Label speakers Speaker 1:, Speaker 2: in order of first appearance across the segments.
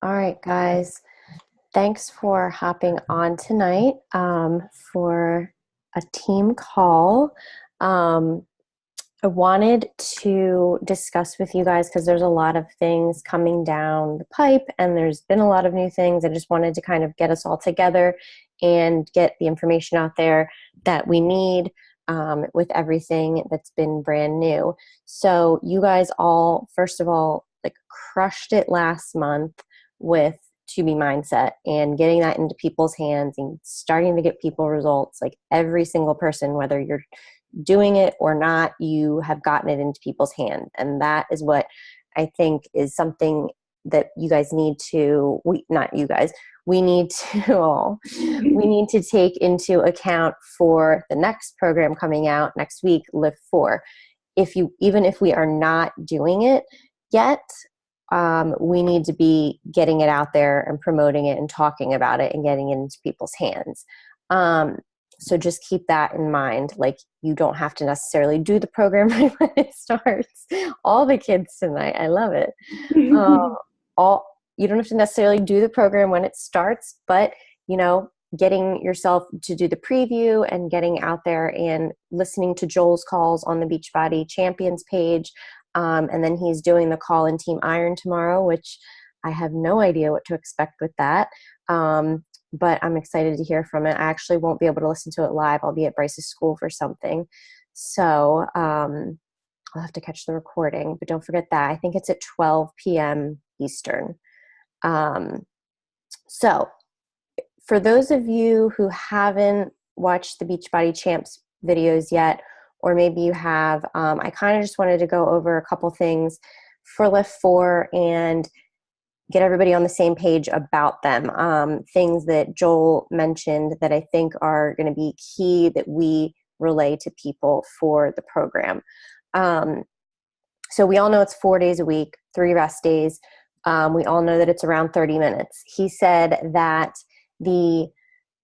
Speaker 1: All right, guys. Thanks for hopping on tonight for a team call. Um, I wanted to discuss with you guys because there's a lot of things coming down the pipe and there's been a lot of new things. I just wanted to kind of get us all together and get the information out there that we need with everything that's been brand new. So you guys all, first of all, like crushed it last month with to be mindset and getting that into people's hands and starting to get people results. Like every single person, whether you're doing it or not, you have gotten it into people's hands. And that is what I think is something that you guys need to, not you guys, we need to all, we need to take into account for the next program coming out next week, LIIFT4. Even if we are not doing it yet, we need to be getting it out there and promoting it and talking about it and getting it into people's hands. So just keep that in mind. Like, you don't have to necessarily do the program right when it starts. All the kids tonight, I love it. You don't have to necessarily do the program when it starts, but getting yourself to do the preview and getting out there and listening to Joel's calls on the Beachbody Champions page. And then he's doing the call in Team Iron tomorrow, which I have no idea what to expect with that. But I'm excited to hear from it. I actually won't be able to listen to it live. I'll be at Bryce's school for something. So I'll have to catch the recording, but don't forget that. I think it's at 12 p.m. Eastern. So for those of you who haven't watched the Beachbody Champs videos yet, or maybe you have, I kind of just wanted to go over a couple things for LIIFT4 and get everybody on the same page about them. Things that Joel mentioned that I think are going to be key that we relay to people for the program. So we all know it's 4 days a week, 3 rest days. We all know that it's around 30 minutes. He said that the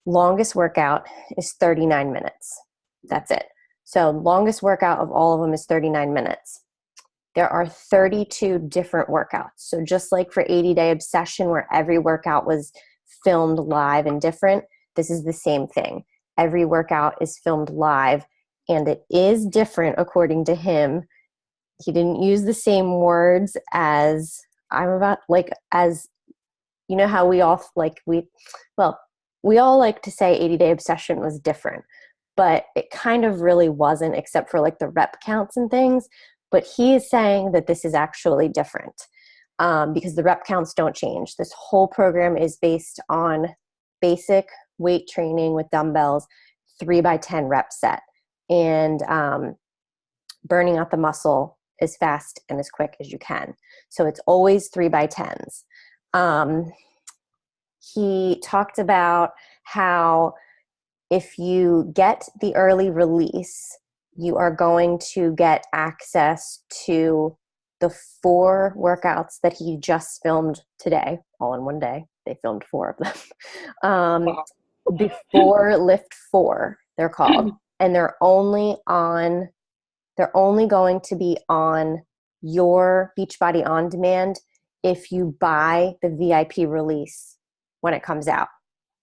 Speaker 1: longest workout is 39 minutes. That's it. So longest workout of all of them is 39 minutes. There are 32 different workouts. So just like for 80-Day Obsession, where every workout was filmed live and different, this is the same thing. Every workout is filmed live, and it is different according to him. He didn't use the same words as as you know how we all we all like to say 80-Day Obsession was different, but it kind of really wasn't, except for like the rep counts and things. But he is saying that this is actually different because the rep counts don't change. This whole program is based on basic weight training with dumbbells, 3x10 rep set, and burning out the muscle as fast and as quick as you can. So it's always 3x10s. He talked about how if you get the early release, you are going to get access to the 4 workouts that he just filmed today, all in one day. They filmed 4 of them. Before LIIFT4, they're called. And they're only going to be on your Beachbody On Demand if you buy the VIP release when it comes out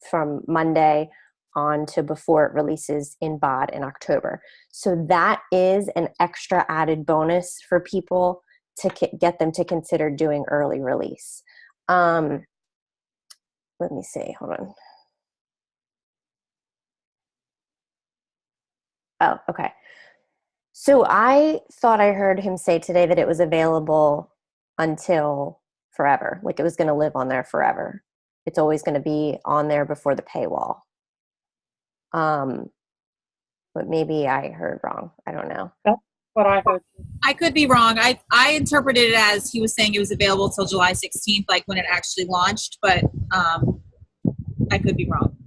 Speaker 1: from Monday on to before it releases in BOD in October. So that is an extra added bonus for people to get them to consider doing early release. Let me see, hold on. Oh, okay. So I thought I heard him say today that it was available until forever, like it was going to live on there forever. It's always going to be on there before the paywall. But maybe I heard wrong. I don't know.
Speaker 2: That's what I heard.
Speaker 3: I could be wrong. I interpreted it as he was saying it was available till July 16th, like when it actually launched, but I could be wrong.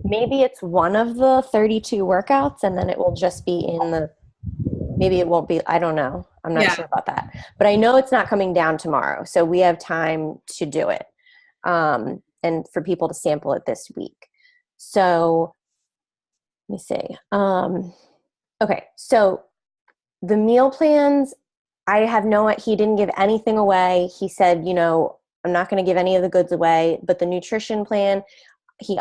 Speaker 1: Maybe it's one of the 32 workouts and then it will just be maybe it won't be, I don't know. I'm not sure about that. But I know it's not coming down tomorrow. So we have time to do it and for people to sample it this week. So let me see. Okay, so the meal plans, he didn't give anything away. He said, I'm not going to give any of the goods away, but the nutrition plan, he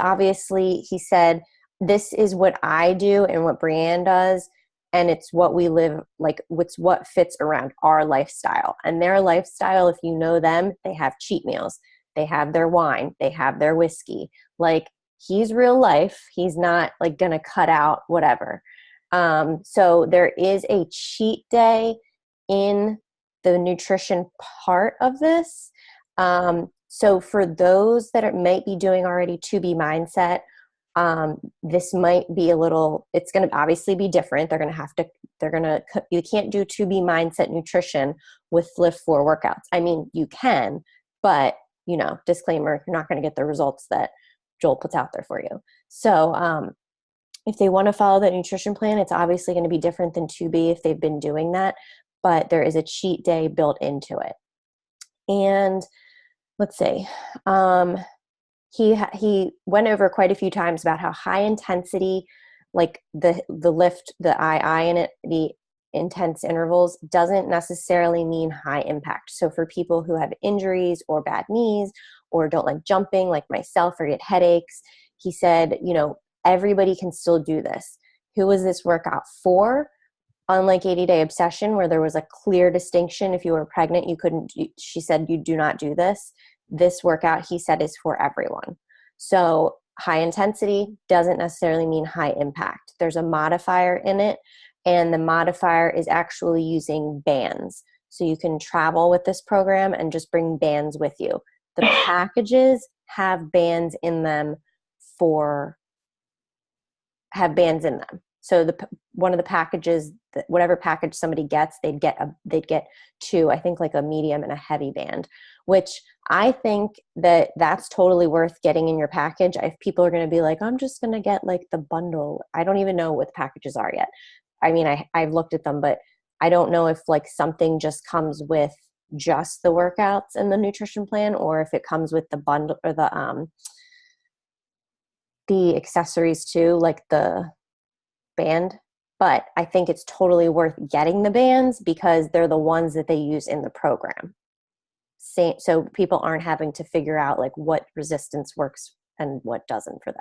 Speaker 1: said, this is what I do and what Brianne does. And it's what we live, like it's what fits around our lifestyle. And their lifestyle, if you know them, they have cheat meals. They have their wine. They have their whiskey. Like, he's real life. He's not like going to cut out whatever. So there is a cheat day in the nutrition part of this. So for those that might be doing already 2B mindset, this might be it's going to obviously be different. You can't do 2B mindset nutrition with LIIFT4 workouts. I mean, you can, but disclaimer, you're not going to get the results that Joel puts out there for you. So, if they want to follow that nutrition plan, it's obviously going to be different than 2B if they've been doing that, but there is a cheat day built into it. And let's see, he went over quite a few times about how high intensity, like the lift, the II in it, the intense intervals doesn't necessarily mean high impact. So for people who have injuries or bad knees or don't like jumping like myself or get headaches, he said, everybody can still do this. Who was this workout for? Unlike 80-Day Obsession, where there was a clear distinction. If you were pregnant, she said, you do not do this. This workout, he said, is for everyone. So high intensity doesn't necessarily mean high impact. There's a modifier in it, and the modifier is actually using bands. So you can travel with this program and just bring bands with you. The packages have bands in them So one of the packages, whatever package somebody gets, they'd get two, I think like a medium and a heavy band, which I think that's totally worth getting in your package. If people are going to be like, I'm just going to get like the bundle. I don't even know what the packages are yet. I mean, I've looked at them, but I don't know if like something just comes with just the workouts and the nutrition plan, or if it comes with the bundle or the accessories too, like the band. But I think it's totally worth getting the bands because they're the ones that they use in the program. So people aren't having to figure out like what resistance works and what doesn't for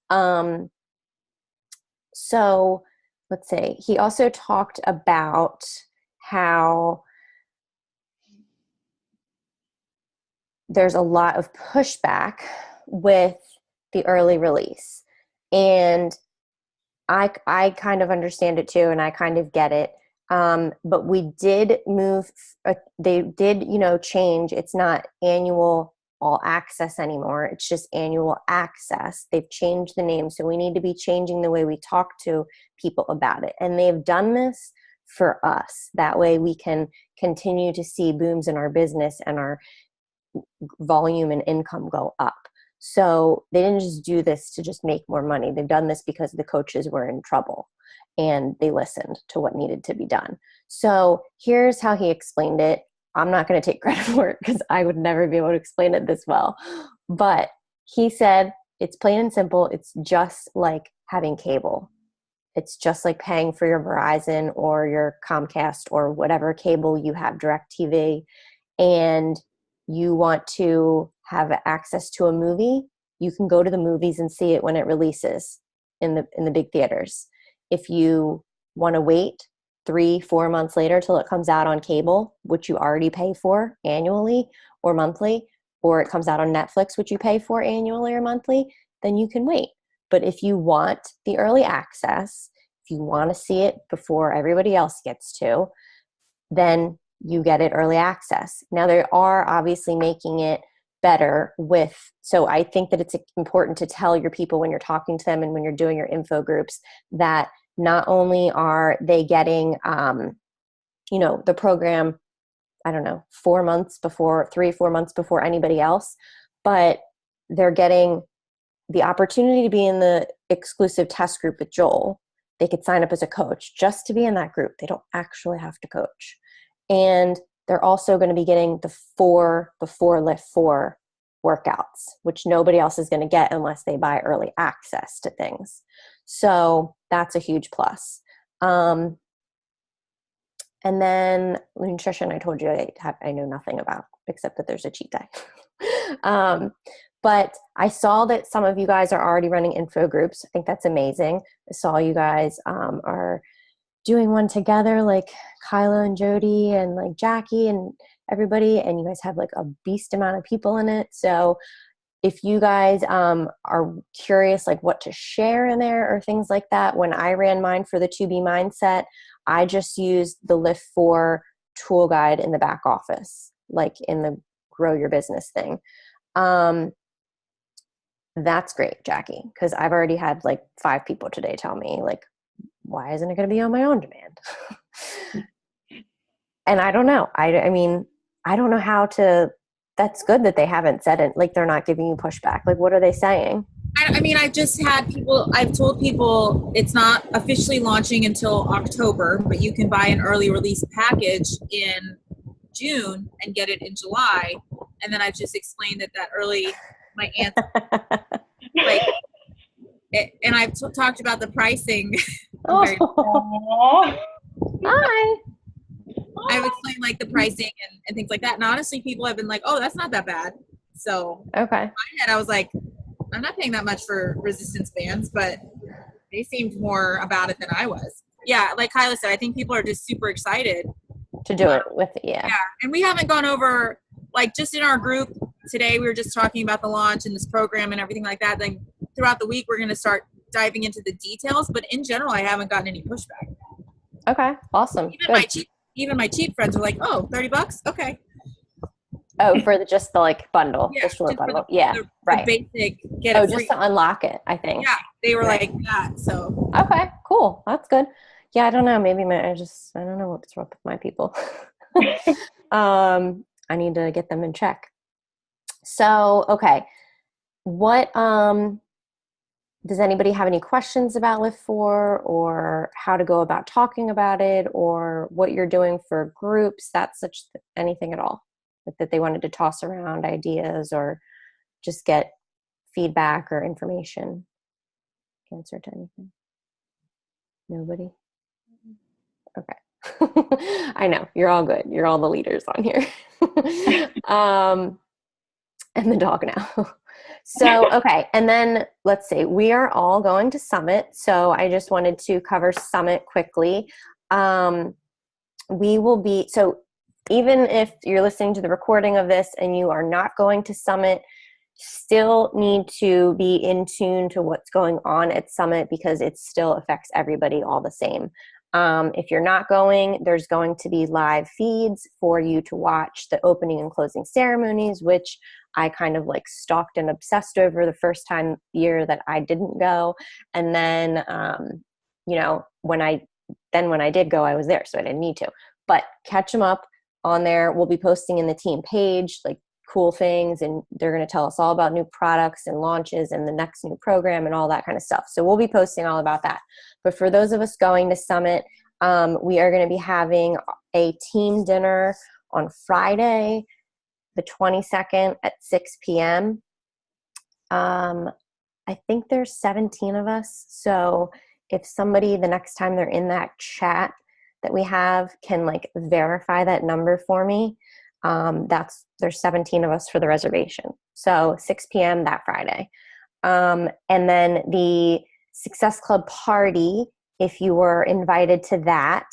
Speaker 1: them. So let's see. He also talked about how there's a lot of pushback with the early release. And I kind of understand it too, and I kind of get it. But we did move, they did, change. It's not annual all access anymore. It's just annual access. They've changed the name. So we need to be changing the way we talk to people about it. And they've done this for us. That way we can continue to see booms in our business and our volume and income go up. So they didn't just do this to just make more money. They've done this because the coaches were in trouble and they listened to what needed to be done. So here's how he explained it. I'm not going to take credit for it because I would never be able to explain it this well. But he said, it's plain and simple. It's just like having cable. It's just like paying for your Verizon or your Comcast or whatever cable you have, DirecTV, and you want to have access to a movie, you can go to the movies and see it when it releases in the big theaters. If you want to wait 3-4 months later till it comes out on cable, which you already pay for annually or monthly, or it comes out on Netflix, which you pay for annually or monthly, then you can wait. But if you want the early access, if you want to see it before everybody else gets to, then you get it early access. Now they are obviously making it better so I think that it's important to tell your people when you're talking to them and when you're doing your info groups that not only are they getting, the program, 4 months before, 3-4 months before anybody else, but they're getting the opportunity to be in the exclusive test group with Joel. They could sign up as a coach just to be in that group. They don't actually have to coach. And they're also going to be getting the 4 before LIIFT4 workouts, which nobody else is going to get unless they buy early access to things. So that's a huge plus. And And then nutrition, I told you I know nothing about, except that there's a cheat day. But I saw that some of you guys are already running info groups. I think that's amazing. I saw you guys are doing one together, like Kyla and Jody and like Jackie and everybody, and you guys have like a beast amount of people in it. So if you guys are curious like what to share in there or things like that, when I ran mine for the 2B mindset, I just used the LIIFT4 tool guide in the back office, like in the grow your business thing. That's great, Jackie, because I've already had like 5 people today tell me like, why isn't it going to be on my on demand? And I don't know. I mean, I don't know how to, that's good that they haven't said it. Like they're not giving you pushback. Like what are they saying?
Speaker 3: I mean, I've just had people, I've told people it's not officially launching until October, but you can buy an early release package in June and get it in July. And then I've just explained that early, my answer, like, and I've talked about the pricing.
Speaker 1: Oh. Hi.
Speaker 3: I've explained like the pricing and things like that. And honestly, people have been like, oh, that's not that bad. So
Speaker 1: okay.
Speaker 3: in my head, I was like, I'm not paying that much for resistance bands, but they seemed more about it than I was. Yeah, like Kyla said, I think people are just super excited
Speaker 1: to do it with it. Yeah.
Speaker 3: And we haven't gone over, like just in our group today, we were just talking about the launch and this program and everything like that. Then throughout the week, we're going to start diving into the details. But in general, I haven't gotten any pushback.
Speaker 1: Okay, awesome.
Speaker 3: Even my cheap friends are like, oh, $30? Okay.
Speaker 1: Oh, for just the like bundle,
Speaker 3: yeah,
Speaker 1: the short bundle.
Speaker 3: The
Speaker 1: right.
Speaker 3: Basic, get it free.
Speaker 1: Just to unlock it, I think.
Speaker 3: Yeah, they were like that. So
Speaker 1: okay, cool. That's good. Yeah, I don't know. Maybe I don't know what's wrong with my people. I need to get them in check. So, okay. What does anybody have any questions about LIIFT4 or how to go about talking about it or what you're doing for groups? That's anything at all that they wanted to toss around ideas or just get feedback or information? Answer to anything? Nobody? Okay. I know you're all good. You're all the leaders on here. And the dog now. So, okay. And then let's see, we are all going to Summit. So I just wanted to cover Summit quickly. We will be, so even if you're listening to the recording of this and you are not going to Summit, still need to be in tune to what's going on at Summit because it still affects everybody all the same. If you're not going, there's going to be live feeds for you to watch the opening and closing ceremonies, which I kind of like stalked and obsessed over the first year that I didn't go. And then, when I did go, I was there, so I didn't need to. But catch them up on there. We'll be posting in the team page, like cool things, and they're going to tell us all about new products and launches and the next new program and all that kind of stuff. So we'll be posting all about that. But for those of us going to Summit, we are going to be having a team dinner on Friday, the 22nd at 6 p.m. I think there's 17 of us. So if somebody the next time they're in that chat that we have can like verify that number for me, there's 17 of us for the reservation. So 6 p.m. that Friday. And then the Success Club party, if you were invited to that,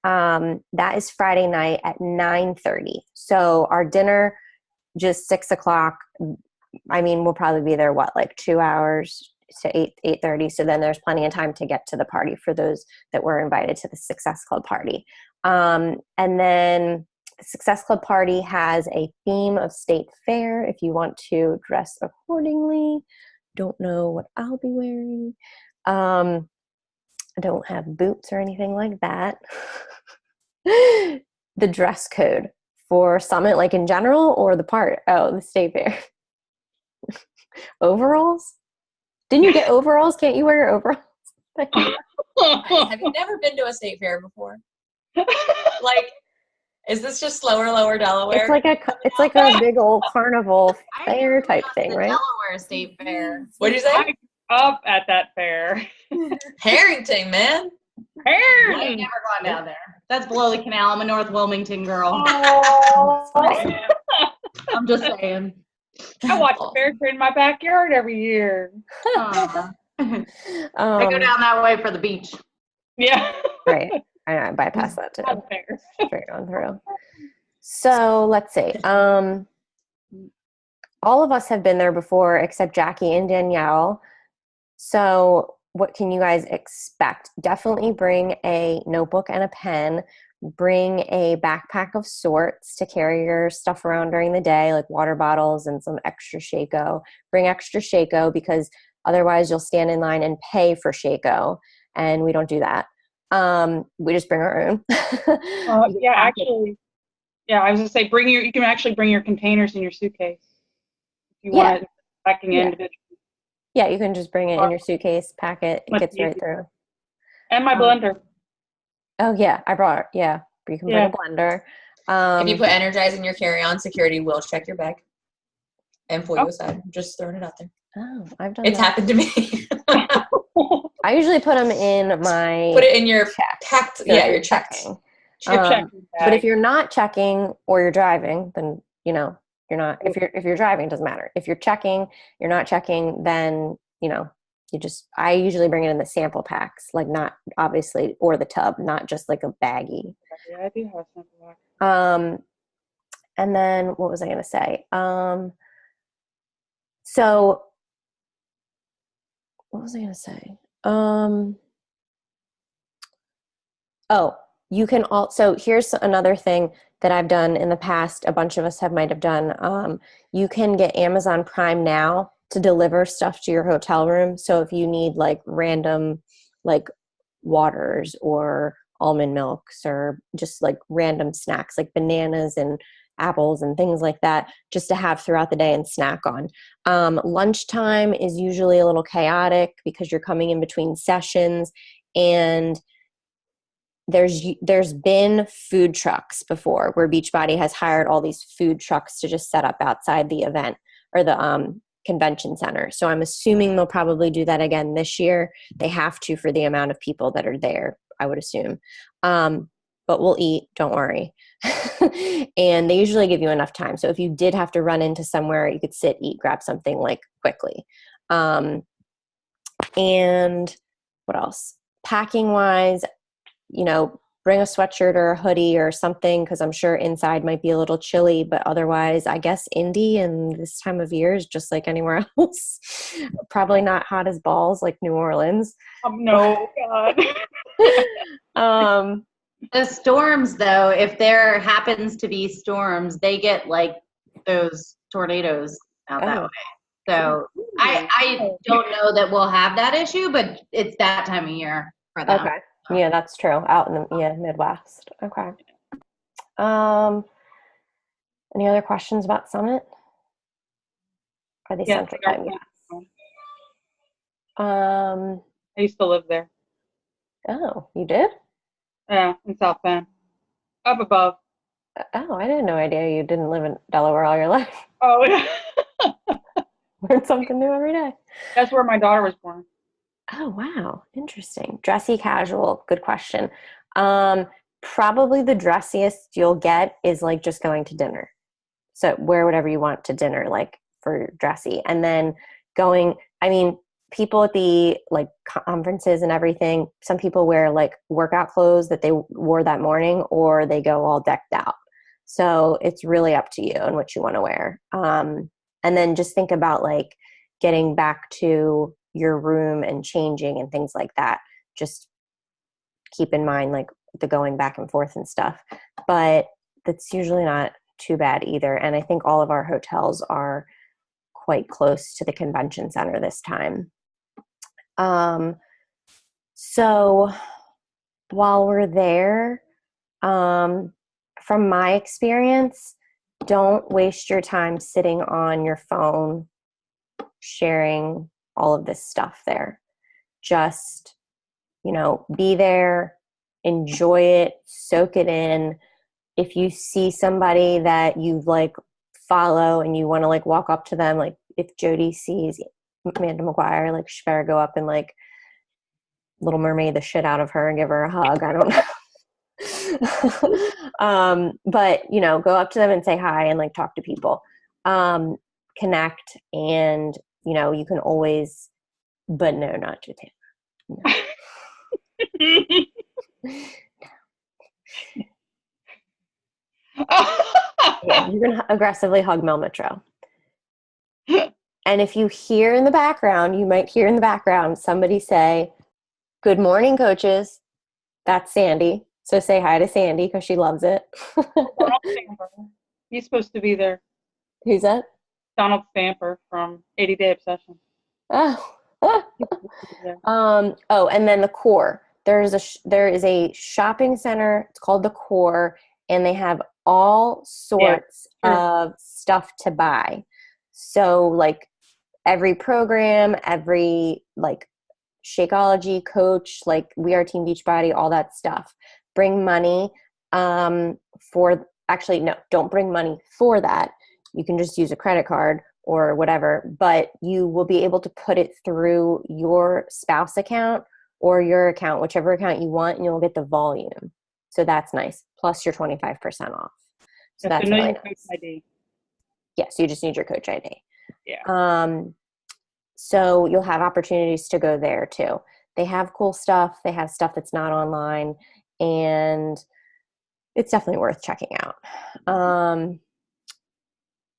Speaker 1: that is Friday night at 9:30. So our dinner, just 6 o'clock. I mean, we'll probably be there, like 2 hours to 8:30. So then there's plenty of time to get to the party for those that were invited to the Success Club party. And then the Success Club party has a theme of state fair if you want to dress accordingly. Don't know what I'll be wearing. I don't have boots or anything like that. The dress code for Summit, like in general, or the state fair? Overalls? Didn't you get overalls? Can't you wear overalls?
Speaker 2: Have you never been to a state fair before? Like, is this just lower Delaware?
Speaker 1: It's like a big old carnival fair type thing, right?
Speaker 2: Delaware State Fair. What did you say?
Speaker 4: I grew up at that fair.
Speaker 2: Harrington, man.
Speaker 4: Harrington.
Speaker 2: I've never gone down there.
Speaker 4: That's below the canal. I'm a North Wilmington girl.
Speaker 3: Oh,
Speaker 4: I'm just saying.
Speaker 3: I watch a bear train in my backyard every year.
Speaker 4: I go down that way for the beach.
Speaker 3: Yeah.
Speaker 1: Right. I bypass that too.
Speaker 3: Not bears.
Speaker 1: Straight on through. So let's see. All of us have been there before except Jackie and Danielle. So what can you guys expect? Definitely bring a notebook and a pen. Bring a backpack of sorts to carry your stuff around during the day, like water bottles and some extra Shako. Bring extra Shako because otherwise you'll stand in line and pay for Shako, and we don't do that. We just bring our own.
Speaker 3: Yeah, actually, I was gonna say you can actually bring your containers in your suitcase if you want it packing individually.
Speaker 1: Yeah, you can just bring it in your suitcase, pack it, it gets right through.
Speaker 3: And my blender.
Speaker 1: Oh yeah, I brought it. Yeah, you can bring a blender.
Speaker 2: If you put Energize in your carry-on, security will check your bag and pull you aside. Just throwing it out there.
Speaker 1: Oh, I've done
Speaker 2: It's
Speaker 1: that.
Speaker 2: happened to me.
Speaker 1: I usually put them in my
Speaker 2: Put it in your
Speaker 1: check.
Speaker 2: packed.
Speaker 1: So
Speaker 2: You're checking.
Speaker 1: But if you're not checking or you're driving, then you're not. If you're driving, it doesn't matter. If you're checking, you're not checking, then I usually bring it in the sample packs, like not obviously, or the tub, not just like a baggie.
Speaker 3: Yeah, I do have a sample pack.
Speaker 1: And then what was I going to say? So what was I going to say? You can also, here's another thing that I've done in the past, a bunch of us might have done. You can get Amazon Prime Now to deliver stuff to your hotel room. So if you need like random like waters or almond milks or just like random snacks like bananas and apples and things like that, just to have throughout the day and snack on. Lunchtime is usually a little chaotic because you're coming in between sessions, and there's been food trucks before where Beachbody has hired all these food trucks to just set up outside the event or the convention center. So I'm assuming they'll probably do that again this year. They have to for the amount of people that are there, I would assume. But we'll eat, don't worry. And they usually give you enough time. So if you did have to run into somewhere, you could sit, eat, grab something like quickly. And what else? Packing wise, bring a sweatshirt or a hoodie or something, because I'm sure inside might be a little chilly, but otherwise, I guess Indy and this time of year is just like anywhere else. Probably not hot as balls like New Orleans.
Speaker 3: No, God.
Speaker 4: The storms, though, if there happens to be storms, they get like those tornadoes out that way. So I don't know that we'll have that issue, but it's that time of year for them.
Speaker 1: Okay. Yeah, that's true. Out in the Midwest. Okay. Any other questions about Summit? Are they Central Time? Yes.
Speaker 3: I used to live there.
Speaker 1: Oh, you did?
Speaker 3: Yeah, in South Bend. Up above.
Speaker 1: Oh, I didn't know idea you didn't live in Delaware all your life.
Speaker 3: Oh, yeah.
Speaker 1: Learn something new every day.
Speaker 3: That's where my daughter was born.
Speaker 1: Oh, wow. Interesting. Dressy, casual. Good question. Probably the dressiest you'll get is like just going to dinner. So wear whatever you want to dinner, like for dressy. And then people at the like conferences and everything, some people wear like workout clothes that they wore that morning, or they go all decked out. So it's really up to you and what you want to wear. And then just think about like getting back to your room and changing and things like that. Just keep in mind like the going back and forth and stuff. But that's usually not too bad either. And I think all of our hotels are quite close to the convention center this time. So while we're there, from my experience, don't waste your time sitting on your phone sharing all of this stuff there. Just, be there, enjoy it, soak it in. If you see somebody that you like follow and you want to like walk up to them, like if Jody sees Amanda McGuire, like she better go up and like Little Mermaid the shit out of her and give her a hug. I don't know. But, you know, go up to them and say hi and like talk to people, connect, and, you know, you can always, but no, not Japan. No. Yeah, you can aggressively hug Mel Mitro. And if you hear in the background, you might hear in the background somebody say, "Good morning, coaches." That's Sandy. So say hi to Sandy because she loves it.
Speaker 5: Donald Stamper. He's supposed to be there.
Speaker 1: Who's that?
Speaker 5: Donald Stamper from 80 Day Obsession.
Speaker 1: Oh.
Speaker 5: Yeah.
Speaker 1: Oh, and then the Core. There is a shopping center. It's called the Core, and they have all sorts of stuff to buy. So like every program, every like Shakeology, Coach, like We Are Team Beachbody, all that stuff. Bring money no, don't bring money for that. You can just use a credit card or whatever, but you will be able to put it through your spouse account or your account, whichever account you want, and you'll get the volume. So that's nice. Plus your 25% off. So that's really nice.
Speaker 5: Coach ID.
Speaker 1: Yes, you just need your Coach ID.
Speaker 5: Yeah.
Speaker 1: So you'll have opportunities to go there too. They have cool stuff. They have stuff that's not online, and it's definitely worth checking out.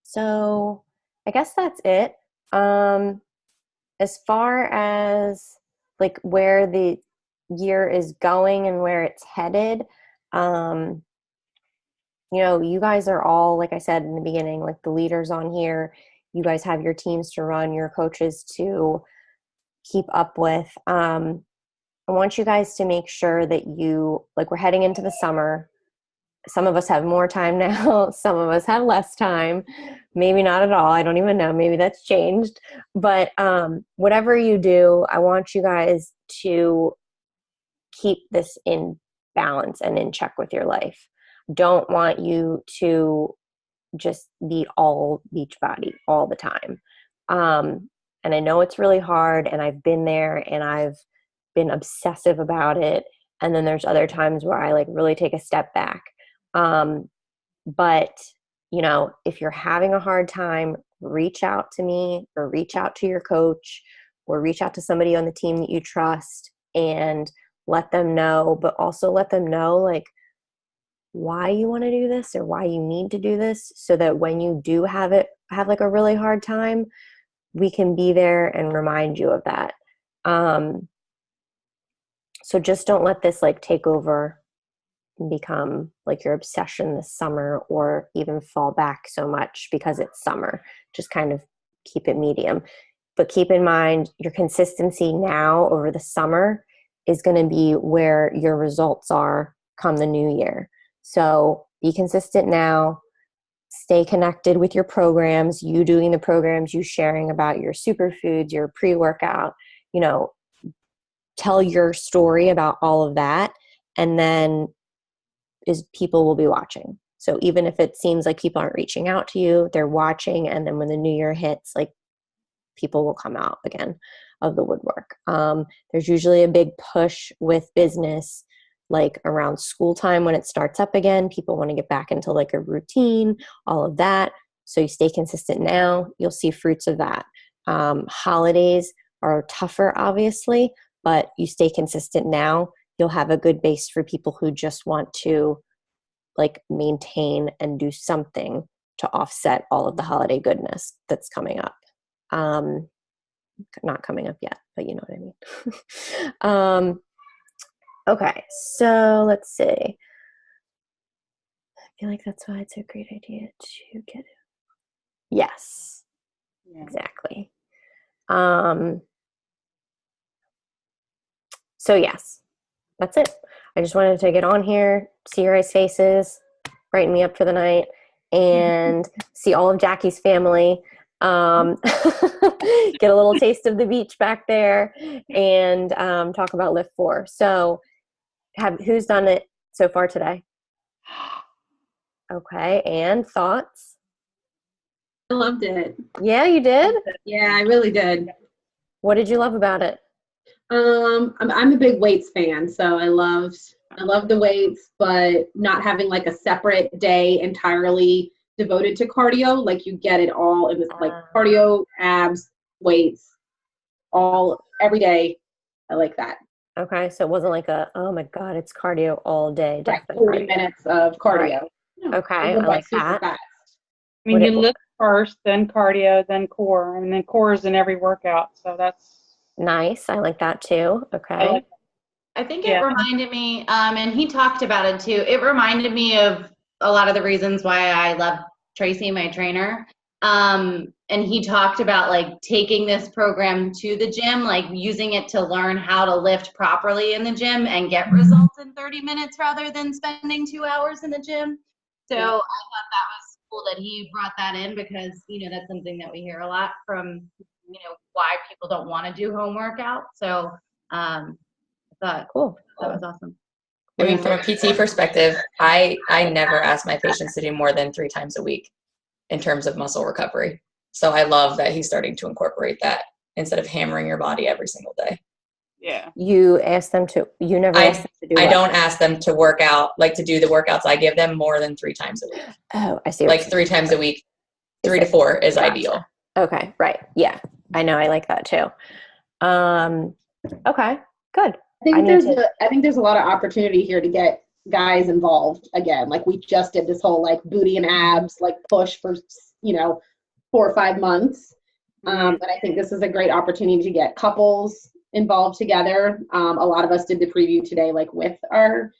Speaker 1: So I guess that's it. As far as like where the year is going and where it's headed, you know, you guys are all, like I said in the beginning, like the leaders on here. You guys have your teams to run, your coaches to keep up with. I want you guys to make sure that you, like, we're heading into the summer. Some of us have more time now. Some of us have less time. Maybe not at all. I don't even know. Maybe that's changed. But whatever you do, I want you guys to keep this in balance and in check with your life. Don't want you to just be all Beachbody all the time. And I know it's really hard, and I've been there, and I've been obsessive about it. And then there's other times where I like really take a step back. But, you know, if you're having a hard time, reach out to me or reach out to your coach or reach out to somebody on the team that you trust and let them know, but also let them know like why you want to do this or why you need to do this, so that when you do have like a really hard time, we can be there and remind you of that. So just don't let this like take over and become like your obsession this summer, or even fall back so much because it's summer. Just kind of keep it medium. But keep in mind, your consistency now over the summer is going to be where your results are come the new year. So be consistent now. Stay connected with your programs, you doing the programs, you sharing about your superfoods, your pre-workout, you know, tell your story about all of that. And then people will be watching. So even if it seems like people aren't reaching out to you, they're watching. And then when the new year hits, like people will come out again of the woodwork. There's usually a big push with business, like around school time when it starts up again. People want to get back into like a routine, all of that. So you stay consistent now, you'll see fruits of that. Holidays are tougher, obviously, but you stay consistent now, you'll have a good base for people who just want to like maintain and do something to offset all of the holiday goodness that's coming up. Not coming up yet, but you know what I mean. Okay, so let's see. I feel like that's why it's a great idea to get it. Yes, exactly. So yes, that's it. I just wanted to get on here, see your guys' faces, brighten me up for the night, and see all of Jackie's family. Get a little taste of the beach back there, and talk about LIIFT4. So who's done it so far today? Okay, and thoughts?
Speaker 6: I loved it.
Speaker 1: Yeah, you did?
Speaker 6: Yeah, I really did.
Speaker 1: What did you love about it?
Speaker 6: I'm a big weights fan, so I loved I love the weights, but not having like a separate day entirely devoted to cardio, like you get it all. It was like cardio, abs, weights, all every day. I like that.
Speaker 1: Okay, so it wasn't like oh my God, it's cardio all day.
Speaker 6: Right,
Speaker 1: Definitely
Speaker 6: 40 minutes of cardio.
Speaker 1: Right.
Speaker 6: No,
Speaker 1: Okay,
Speaker 6: it went
Speaker 1: I
Speaker 6: by
Speaker 1: like
Speaker 6: super
Speaker 1: that.
Speaker 6: fast.
Speaker 5: I mean,
Speaker 1: Would
Speaker 5: you
Speaker 1: it-
Speaker 5: lift first, then cardio, then core, and then core is in every workout. So that's
Speaker 1: Nice. I like that too.
Speaker 5: I
Speaker 1: Okay.
Speaker 5: like.
Speaker 4: I think it
Speaker 5: Yeah.
Speaker 4: reminded me, and he talked about it too. It reminded me of a lot of the reasons why I love Tracy, my trainer. And he talked about like taking this program to the gym, like using it to learn how to lift properly in the gym and get results in 30 minutes rather than spending 2 hours in the gym. So I thought that was cool that he brought that in because, that's something that we hear a lot from, why people don't want to do home workout. So, I thought
Speaker 1: Cool.
Speaker 4: that was awesome.
Speaker 2: I mean, from a PT perspective, I never ask my patients to do more than 3 times a week in terms of muscle recovery. So I love that he's starting to incorporate that instead of hammering your body every single day.
Speaker 5: Yeah.
Speaker 1: You never ask them to do
Speaker 2: I
Speaker 1: what?
Speaker 2: don't ask them to work out, like to do the workouts I give them more than 3 times a week.
Speaker 1: Oh, I see.
Speaker 2: Like 3 times a week, 3 to 4 is ideal.
Speaker 1: Okay, right. Yeah, I know. I like that too. Okay, good.
Speaker 6: I think there's a lot of opportunity here to get guys involved again. Like we just did this whole like booty and abs like push for 4 or 5 months. But I think this is a great opportunity to get couples involved together. A lot of us did the preview today, like with our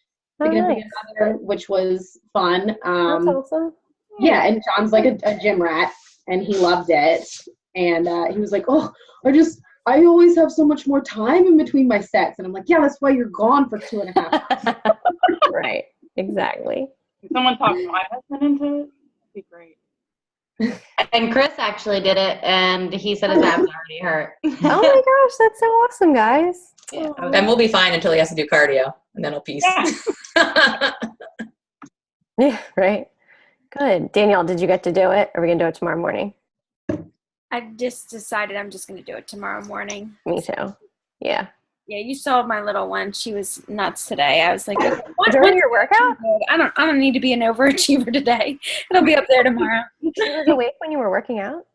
Speaker 6: significant other, which was fun.
Speaker 1: That's awesome.
Speaker 6: Yeah, and John's like a gym rat, and he loved it. And he was like, "Oh, I always have so much more time in between my sets." And I'm like, "Yeah, that's why you're gone for 2.5 hours."
Speaker 1: Right. Exactly.
Speaker 5: Can someone talk my husband into it? That'd be great.
Speaker 4: And Chris actually did it, and he said his abs already hurt.
Speaker 1: Oh my gosh, that's so awesome, guys.
Speaker 2: Yeah. And we'll be fine until he has to do cardio, and then he'll peace.
Speaker 1: Yeah, right. Good. Danielle, did you get to do it? Are we going to do it tomorrow morning?
Speaker 7: I've just decided I'm just going to do it tomorrow morning.
Speaker 1: Me too. Yeah.
Speaker 7: Yeah, you saw my little one. She was nuts today. I was like,
Speaker 1: During your workout?
Speaker 7: I don't need to be an overachiever today. It'll be up there tomorrow.
Speaker 1: She was awake when you were working out?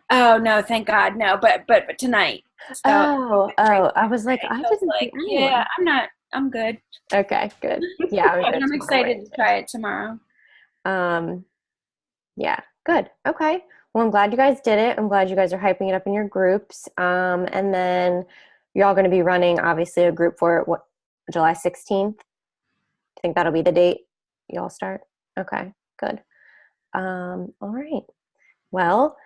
Speaker 7: Oh no, thank God, no. But tonight. So,
Speaker 1: I was like, I
Speaker 7: was
Speaker 1: didn't
Speaker 7: like,
Speaker 1: see anyone.
Speaker 7: yeah, I'm good.
Speaker 1: Okay, good. Yeah,
Speaker 7: But I'm excited to try it tomorrow.
Speaker 1: Yeah, good. Okay. Well, I'm glad you guys did it. I'm glad you guys are hyping it up in your groups. And then you're all going to be running, obviously, a group for July 16th. I think that'll be the date you all start. Okay, good. All right. Well,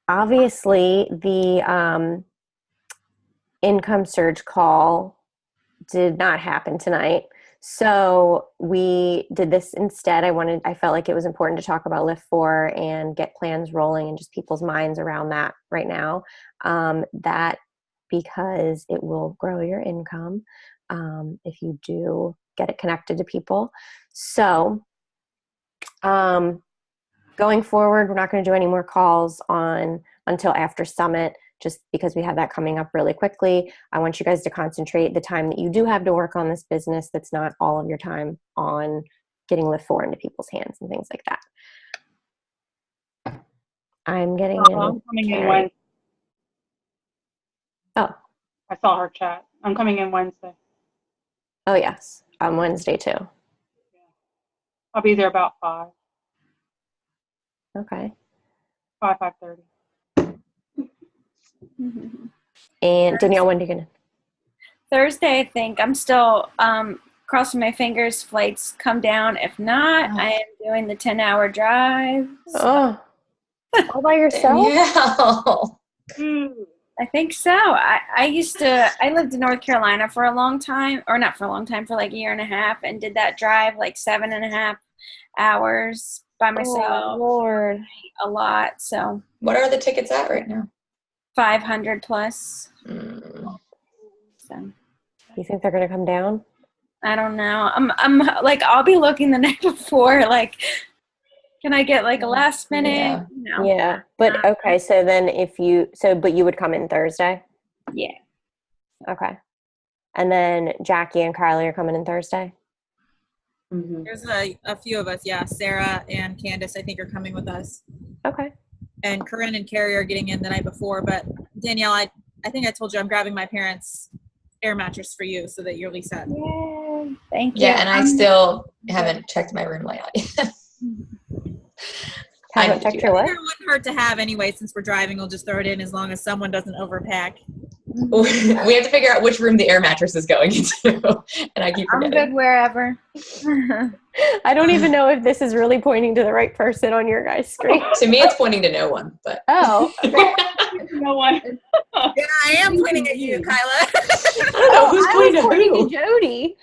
Speaker 1: obviously, the income surge call did not happen tonight. So we did this instead. I felt like it was important to talk about LIIFT4 and get plans rolling and just people's minds around that right now. That because it will grow your income if you do get it connected to people. So going forward, we're not going to do any more calls until after Summit, just because we have that coming up really quickly. I want you guys to concentrate the time that you do have to work on this business. That's not all of your time on getting LIIFT4 into people's hands and things like that. I'm getting
Speaker 5: I'm coming in Wednesday.
Speaker 1: Oh.
Speaker 5: I saw her chat. I'm coming in Wednesday.
Speaker 1: Oh, yes. On Wednesday, too.
Speaker 5: Yeah. I'll be there about 5.
Speaker 1: Okay.
Speaker 5: 5:30.
Speaker 1: And Danielle, when are you going to?
Speaker 7: Thursday, I think. I'm still crossing my fingers. Flights come down. If not, I am doing the 10-hour drive.
Speaker 1: So. All by yourself?
Speaker 2: Yeah.
Speaker 7: I think so. I lived in North Carolina for a long time, or not for a long time, for like a year and a half, and did that drive like 7.5 hours by myself.
Speaker 1: Oh, Lord.
Speaker 7: A lot. So
Speaker 2: What are the tickets at right now?
Speaker 7: 500 plus. So
Speaker 1: You think they're going to come down?
Speaker 7: I don't know. I'm like, I'll be looking the night before, like, can I get like a last minute?
Speaker 2: Yeah.
Speaker 7: No.
Speaker 1: Yeah. But okay. So then but you would come in Thursday?
Speaker 7: Yeah.
Speaker 1: Okay. And then Jackie and Carly are coming in Thursday.
Speaker 6: Mhm.
Speaker 3: There's a few of us, yeah. Sarah and Candace, I think, are coming with us.
Speaker 1: Okay.
Speaker 3: And Corinne and Carrie are getting in the night before. But Danielle, I think I told you I'm grabbing my parents' air mattress for you so that you're at least set.
Speaker 7: Yay. Thank you.
Speaker 2: Yeah, and I still haven't checked my room layout yet. I
Speaker 1: Haven't
Speaker 2: need to
Speaker 1: checked
Speaker 2: do
Speaker 1: your
Speaker 3: It
Speaker 1: what?
Speaker 3: wouldn't hurt to have anyway, since we're driving. We'll just throw it in as long as someone doesn't overpack.
Speaker 2: We have to figure out which room the air mattress is going into, and I keep
Speaker 7: I'm
Speaker 2: forgetting.
Speaker 7: good wherever.
Speaker 1: I don't even know if this is really pointing to the right person on your guys' screen.
Speaker 2: To me, it's pointing to no one, but
Speaker 1: Oh,
Speaker 5: No one.
Speaker 3: Yeah, I am pointing at you, Kyla.
Speaker 2: I don't know who's
Speaker 1: I
Speaker 2: pointing
Speaker 1: was
Speaker 2: to
Speaker 1: pointing
Speaker 2: who.
Speaker 1: to Jody.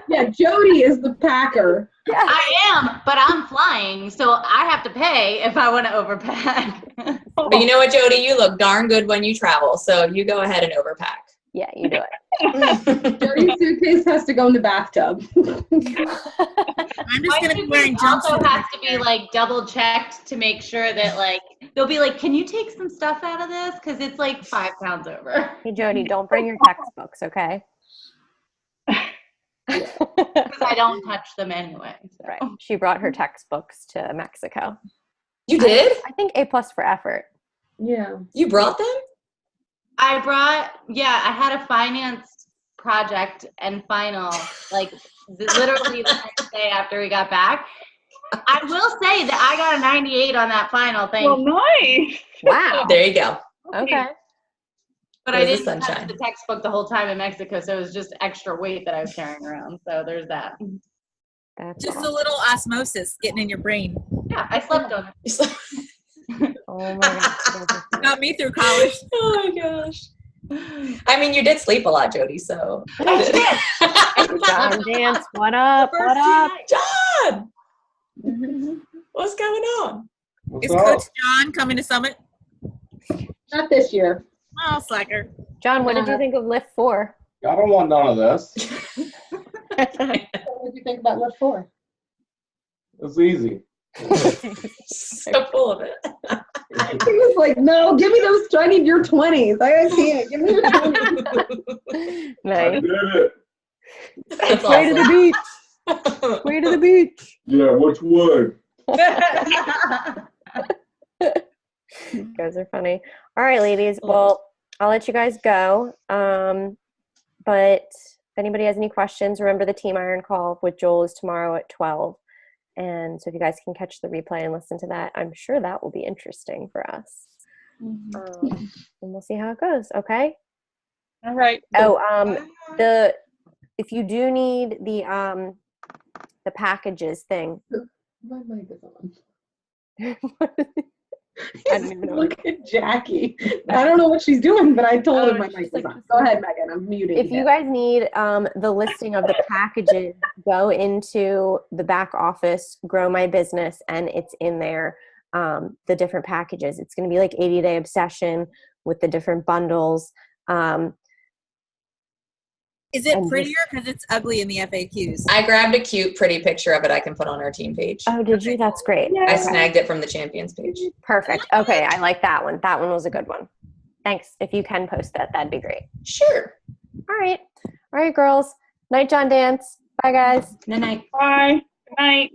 Speaker 6: Yeah, Jody is the packer.
Speaker 4: I am, but I'm flying, so I have to pay if I want to overpack.
Speaker 2: But you know what, Jody? You look darn good when you travel, so you go ahead and overpack.
Speaker 1: Yeah, you do it.
Speaker 6: Jody's suitcase has to go in the bathtub.
Speaker 3: I'm just gonna be wearing
Speaker 4: also
Speaker 3: jumpsuits.
Speaker 4: has to be like double checked to make sure that like they'll be like, can you take some stuff out of this? Because it's like 5 pounds over.
Speaker 1: Hey, Jody, don't bring your textbooks, okay?
Speaker 4: Because I don't touch them anyway. So.
Speaker 1: Right. She brought her textbooks to Mexico.
Speaker 2: You did?
Speaker 1: I think A+ for effort.
Speaker 6: Yeah.
Speaker 2: You brought them?
Speaker 4: I had a finance project and final like literally the next day after we got back. I will say that I got a 98 on that final thing,
Speaker 5: Well, nice.
Speaker 1: Wow.
Speaker 2: There you go.
Speaker 1: Okay.
Speaker 4: but I
Speaker 2: There's the
Speaker 4: didn't touch
Speaker 2: sunshine.
Speaker 4: the textbook the whole time in Mexico, so it was just extra weight that I was carrying around. So there's that.
Speaker 1: That's
Speaker 3: Just a
Speaker 1: awesome.
Speaker 3: little osmosis getting in your brain.
Speaker 4: Yeah, I slept on it.
Speaker 1: Oh my God.
Speaker 3: Got me through college.
Speaker 2: Oh my gosh. I mean, you did sleep a lot, Jody, so.
Speaker 1: John Dance, what up? What up?
Speaker 2: John! What's going on?
Speaker 3: Is Coach John coming to Summit?
Speaker 6: Not this year.
Speaker 3: Oh, slacker.
Speaker 1: John, what did you think of LIIFT4?
Speaker 8: I don't want none of this.
Speaker 6: What did you think about LIIFT4?
Speaker 8: It's easy.
Speaker 2: So full of it.
Speaker 6: He was like, no, give me those. I need your 20s. I can't. Give me your 20s.
Speaker 8: I
Speaker 1: Nice.
Speaker 8: did it.
Speaker 2: That's
Speaker 1: Way to the
Speaker 2: awesome.
Speaker 1: beach. Way to the beach.
Speaker 8: Yeah, which would?
Speaker 1: You guys are funny. All right, ladies. Well, I'll let you guys go. But if anybody has any questions, remember the Team Iron call with Joel is tomorrow at 12. And so if you guys can catch the replay and listen to that, I'm sure that will be interesting for us. And we'll see how it goes. Okay.
Speaker 5: All right.
Speaker 1: Oh, if you do need the packages thing.
Speaker 6: My mic is on.
Speaker 1: I don't even know.
Speaker 6: Look at Jackie. I don't know what she's doing, but I told her my
Speaker 1: she's
Speaker 6: mic was
Speaker 1: like,
Speaker 6: on. Go ahead, Megan. I'm muting
Speaker 1: If you guys need the listing of the packages, go into the back office, Grow My Business, and it's in there, the different packages. It's going to be like 80-Day Obsession with the different bundles.
Speaker 3: Is it
Speaker 1: And
Speaker 3: prettier? Because it's ugly in the FAQs.
Speaker 2: I grabbed a cute, pretty picture of it I can put on our team page.
Speaker 1: Oh, did you? That's great.
Speaker 2: I snagged it from the champions page.
Speaker 1: Perfect. Okay, I like that one. That one was a good one. Thanks. If you can post that, that'd be great.
Speaker 2: Sure.
Speaker 1: All right. All right, girls. Night, John Dance. Bye, guys.
Speaker 2: Night night.
Speaker 5: Bye. Good night.